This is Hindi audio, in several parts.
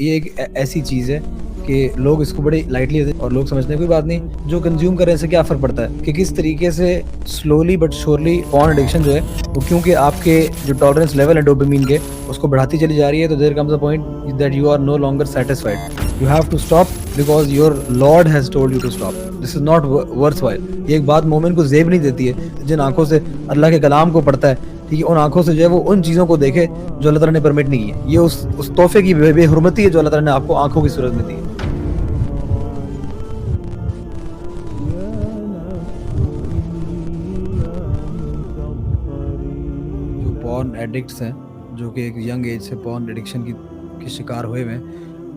ये एक ऐसी चीज़ है कि लोग इसको बड़ी लाइटली लेते हैं और लोग समझते हैं कोई बात नहीं, जो कंज्यूम कर रहे हैं इससे क्या फ़र्क पड़ता है कि किस तरीके से slowly but surely porn addiction जो है वो क्योंकि आपके जो टॉलरेंस लेवल है डोपामाइन के उसको बढ़ाती चली जा रही है, तो there comes a point that you are no longer satisfied. You have to stop because your lord has told you to stop. This is not worthwhile. ये एक बात मोमिन को ज़ेब नहीं देती है, जिन आँखों से अल्लाह के कलाम को पढ़ता है, ठीक है, उन आँखों से जो है वो उन चीज़ों को देखे जो अल्लाह ताला ने परमिट नहीं की है। ये उस तोहफे की बेहुरमती है जो अल्लाह ताला ने आपको आँखों की सूरत में दी है। जो पॉर्न एडिक्ट्स हैं, जो कि एक यंग एज से पॉर्न एडिक्शन के शिकार हुए हुए हैं,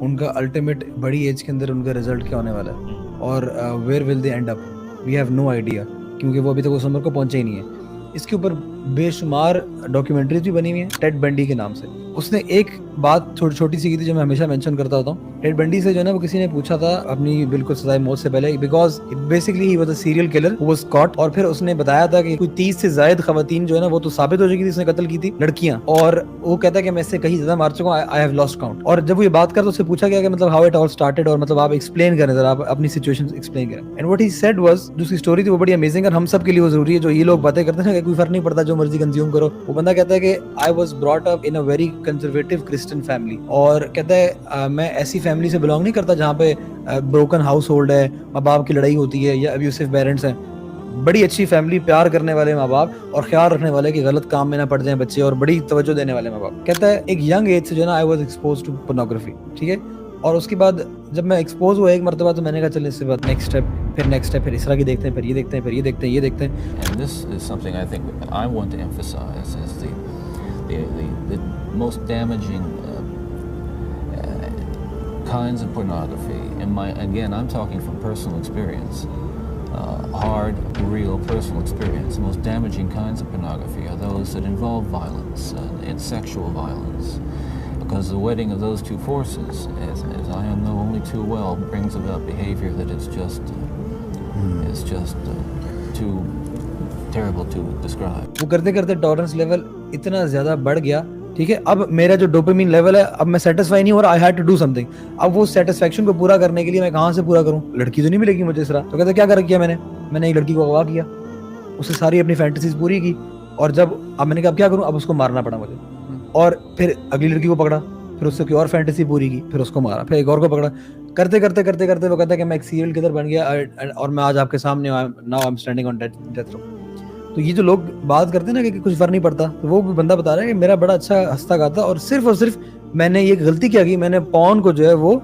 उनका अल्टीमेट बड़ी एज के अंदर उनका रिजल्ट क्या होने वाला है और where will they end up, we have no idea, क्योंकि वो अभी तक उस उम्र को पहुंचे ही नहीं है। इसके ऊपर बेशुमार डॉक्यूमेंट्रीज भी बनी हुई हैं टेड बंडी के नाम से। उसने एक बात छोटी छोटी सी की थी जो मैं हमेशा मेंशन करता होता हूँ। टेड बंडी से जो है ना वो किसी ने पूछा था अपनी बिल्कुल सजाए मौत से पहले, because basically he was a serial killer who was cot, और फिर उसने बताया था कि कोई 30 से ज्यादा खवातीन जो है ना वो तो साबित हो चुकी थी इसने कत्ल की थी, लड़कियां, और वो कहता है कि मैं इससे कहीं ज्यादा मार चुका हूं, आई हैव लॉस्ट काउंट। और जब वो ये बात कर तो उससे पूछा गया कि मतलब हाउ इट ऑल स्टार्टेड, और मतलब आप एक्सप्लेन करें जरा, आप अपनी सिचुएशन एक्सप्लेन करें। And what he said was, जो उसकी स्टोरी थी वो बड़ी अमेजिंग और हम सब के लिए वो जरूरी है। जो ये लोग बातें करते हैं ना कि कोई फर्क नहीं पड़ता जो मर्जी कंज्यूम करो, वो बंदा कहता है कि I was brought up in a very conservative Christian family, और कहता है मैं ऐसी फैमिली से बिलोंग नहीं करता जहाँ पे ब्रोकन हाउस होल्ड है, माँ बाप की लड़ाई होती है या अब्यूसिव पेरेंट्स हैं। बड़ी अच्छी फैमिली, प्यार करने वाले माँ बाप और ख्याल रखने वाले कि गलत काम में ना पड़ जाएं बच्चे, और बड़ी तवज्जो देने वाले माँ बाप। कहता है एक यंग एज से जो ना I was expose to pornography, ठीक है, और उसके बाद जब मैं एक्सपोज हुआ एक मरतबा तो मैंने कहा चल इससे बाद नेक्स्ट स्टेप, फिर इस तरह की देखते हैं, फिर ये देखते हैं, फिर ये देखते हैं, ये देखते हैं। And this is something I think I want to emphasize is the most damaging kinds of pornography. Again, I'm talking from personal experience, hard, real personal experience. The most damaging kinds of pornography are those that involve violence and sexual violence, because the wedding of those two forces, as I know only too well, brings about behavior that is just too terrible to describe. वो करते करते टॉलरेंस लेवल इतना ज्यादा बढ़ गया, ठीक है, अब मेरा जो डोपामाइन लेवल है, अब मैं सेटिस्फाई नहीं हो रहा, I had to do something. अब वो सेटिस्फेक्शन को पूरा करने के लिए मैं कहाँ से पूरा करूँ, लड़की तो नहीं मिलेगी मुझे इस तरह। तो कहते क्या कर किया मैंने एक लड़की को अगवा किया, उससे सारी अपनी फैंटेसीज पूरी की, और जब अब मैंने कहा अब क्या करूँ, अब उसको मारना पड़ा मुझे, और फिर अगली लड़की को पकड़ा, फिर उससे कोई और फैंटेसी पूरी की, फिर उसको मारा, फिर एक और को पकड़ा, करते करते करते करते वो कहता है कि मैं एक सीरियल किलर बन गया और मैं आज आपके सामने now I am standing on death row. तो ये जो लोग बात करते हैं ना कि कुछ फर्क नहीं पड़ता, तो वो बंदा बता रहा है कि मेरा बड़ा अच्छा हंसता गाता, और सिर्फ मैंने ये गलती क्या की, मैंने पॉर्न को जो है वो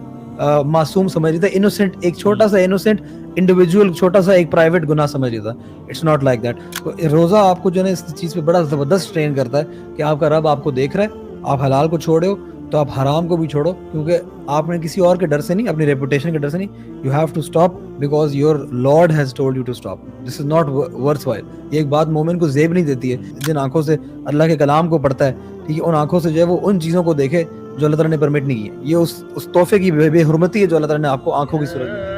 मासूम समझ रही था, इनोसेंट, एक छोटा सा इनोसेंट इंडिविजुअल, छोटा सा एक प्राइवेट गुनाह समझ रही था। It's not like that. तो रोजा आपको जो है इस चीज पे बड़ा जबरदस्त ट्रेन करता है कि आपका रब आपको देख रहा है, आप हलाल को छोड़े हो तो आप हराम को भी छोड़ो, क्योंकि आपने किसी और के डर से नहीं, अपनी रेपुटेशन के डर से नहीं, you have to stop because your lord has told you to stop. This is not worthwhile. ये एक बात मोमिन को ज़ेब नहीं देती है, जिन आंखों से अल्लाह के कलाम को पढ़ता है, ठीक है, उन आंखों से जो है वो उन चीज़ों को देखे जो अल्लाह ताला ने परमिट नहीं की है। ये उस तोहफे की बेहुरमती है जो अल्लाह ताला ने आपको आंखों की सूरत में।